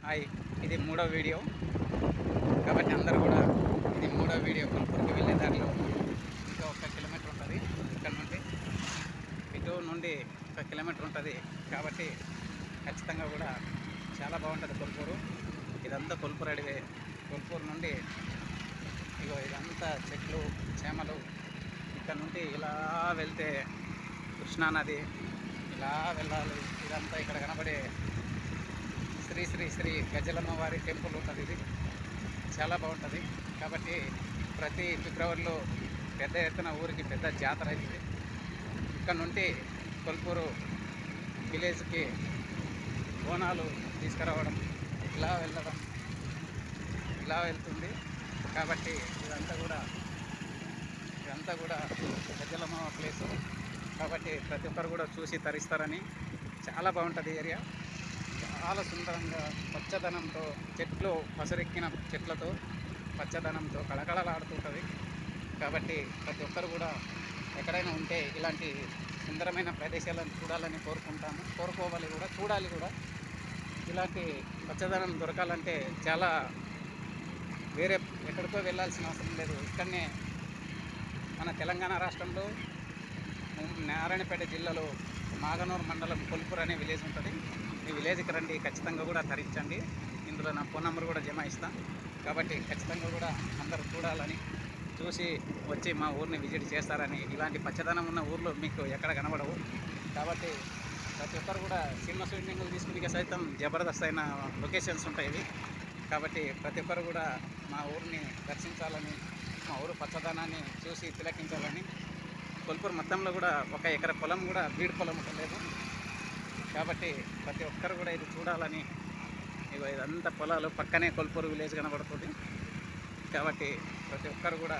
Hi, ఇది మూడో video. కాబట్టి అందరూ కూడా ఇది మూడో వీడియో. కొల్పూర్కి వెళ్ళే దారిలో ఇంకా 1 కిలోమీటర్ ఉంటుంది. ఇక్కడ నుండి ఇటు నుండి 1 కిలోమీటర్ ఉంటుంది. కాబట్టి ఖచ్చితంగా కూడా చాలా బాగుంటుంది కొల్పూరు. ఇదంతా కొల్పూరు అడివే. కొల్పూరు నుండి ఇదంతా చెట్లు చేమలు. ఇక్కడ నుండి ఇలా వెళ్తే కృష్ణానది ఇలా వెళ్ళాలి. ఇదంతా ఇక్కడ కనబడే శ్రీ శ్రీ శ్రీ గజలమ్మ వారి టెంపుల్ ఉంటుంది. ఇది చాలా బాగుంటుంది. కాబట్టి ప్రతి ఫిబ్రవరిలో పెద్ద ఎత్తున ఊరికి పెద్ద జాతర అవుతుంది. ఇక్కడ నుండి కొల్పూరు విలేజ్కి బోనాలు తీసుకురావడం, ఇలా వెళ్ళడం, ఇలా వెళ్తుంది. కాబట్టి ఇదంతా కూడా గజలమ్మ ప్లేసు. కాబట్టి ప్రతి ఒక్కరు కూడా చూసి తరిస్తారని. చాలా బాగుంటుంది ఏరియా. చాలా సుందరంగా పచ్చదనంతో, చెట్లు పసరెక్కిన చెట్లతో పచ్చదనంతో కళకళలాడుతుంటుంది. కాబట్టి ప్రతి ఒక్కరు కూడా ఎక్కడైనా ఉంటే ఇలాంటి సుందరమైన ప్రదేశాలను చూడాలని కోరుకోవాలి కూడా, చూడాలి కూడా. ఇలాంటి పచ్చదనం దొరకాలంటే చాలా వేరే ఎక్కడికో వెళ్ళాల్సిన అవసరం లేదు. ఇక్కడనే మన తెలంగాణ రాష్ట్రంలో నారాయణపేట జిల్లాలో మాగనూరు మండలం కొల్పూర్ అనే విలేజ్ ఉంటుంది. ఈ విలేజ్కి రండి, ఖచ్చితంగా కూడా తరించండి. ఇందులో నా ఫోన్ నెంబర్ కూడా జమ ఇస్తాను. కాబట్టి ఖచ్చితంగా కూడా అందరూ చూడాలని, చూసి వచ్చి మా ఊరిని విజిట్ చేస్తారని. ఇలాంటి పచ్చదనం ఉన్న ఊర్లో మీకు ఎక్కడ కనబడవు. కాబట్టి ప్రతి ఒక్కరు కూడా సినిమా షూటింగ్లు తీసుకునే సైతం జబర్దస్త్ అయిన లొకేషన్స్ ఉంటాయి ఇవి. కాబట్టి ప్రతి ఒక్కరు కూడా మా ఊరిని దర్శించాలని, మా ఊరు పచ్చదనాన్ని చూసి తిలకించాలని. కొల్పూరు మొత్తంలో కూడా 1 ఎకరా పొలం కూడా బీడు పొలం ఉండలేదు. కాబట్టి ప్రతి ఒక్కరు కూడా ఇది చూడాలని. ఇదంతా పొలాలు పక్కనే కొల్పూరు విలేజ్ కనబడుతుంది. కాబట్టి ప్రతి ఒక్కరు కూడా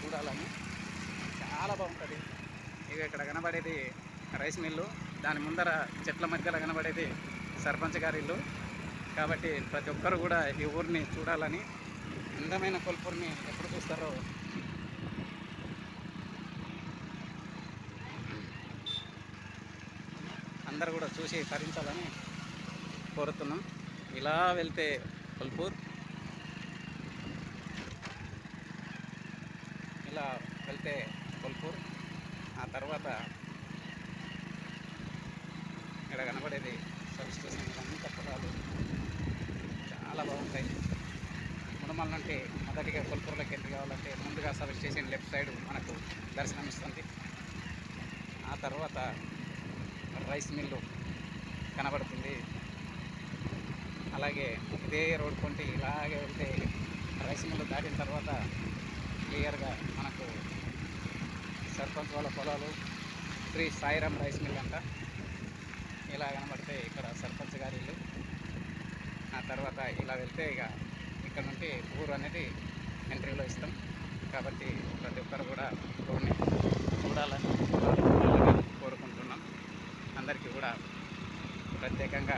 చూడాలని. చాలా బాగుంటుంది. ఇక్కడ కనబడేది రైస్ మిల్లు, దాని ముందర చెట్ల మధ్యలో కనబడేది సర్పంచ్ గారి ఇల్లు. కాబట్టి ప్రతి ఒక్కరు కూడా ఈ ఊరిని చూడాలని. అందమైన కొల్పూరుని ఎప్పుడు చూస్తారో అందరూ కూడా చూసి తరించాలని కోరుతున్నాం. ఇలా వెళ్తే కొల్పూర్, ఇలా వెళ్తే కొల్పూర్. ఆ తర్వాత ఇక్కడ కనబడేది సబ్ స్టేషన్. ఇదంతా పొలాలు చాలా బాగుంటాయి. మునమల నుండి మొదటిగా కొల్పూర్లోకి ఎంట్రీ కావాలంటే ముందుగా సబ్ స్టేషన్ లెఫ్ట్ సైడ్ మనకు దర్శనం ఇస్తుంది. ఆ తర్వాత రైస్ మిల్లు కనబడుతుంది. అలాగే ఇదే రోడ్ కొంటే ఇలాగే వెళ్తే రైస్ మిల్లు దాటిన తర్వాత క్లియర్గా మనకు సర్పంచ్ వాళ్ళ పొలాలు, శ్రీ సాయిరామ్ రైస్ మిల్ అంట ఇలా కనబడితే ఇక్కడ సర్పంచ్ గారి ఇల్లు. ఆ తర్వాత ఇలా వెళ్తే ఇక్కడ నుండి ఊరు అనేది ఎంట్రీలో ఇస్తాం. కాబట్టి ప్రతి ఒక్కరు కూడా ఊరిని చూడాలని కోరుకుంటున్నాం. అందరికీ కూడా ప్రత్యేకంగా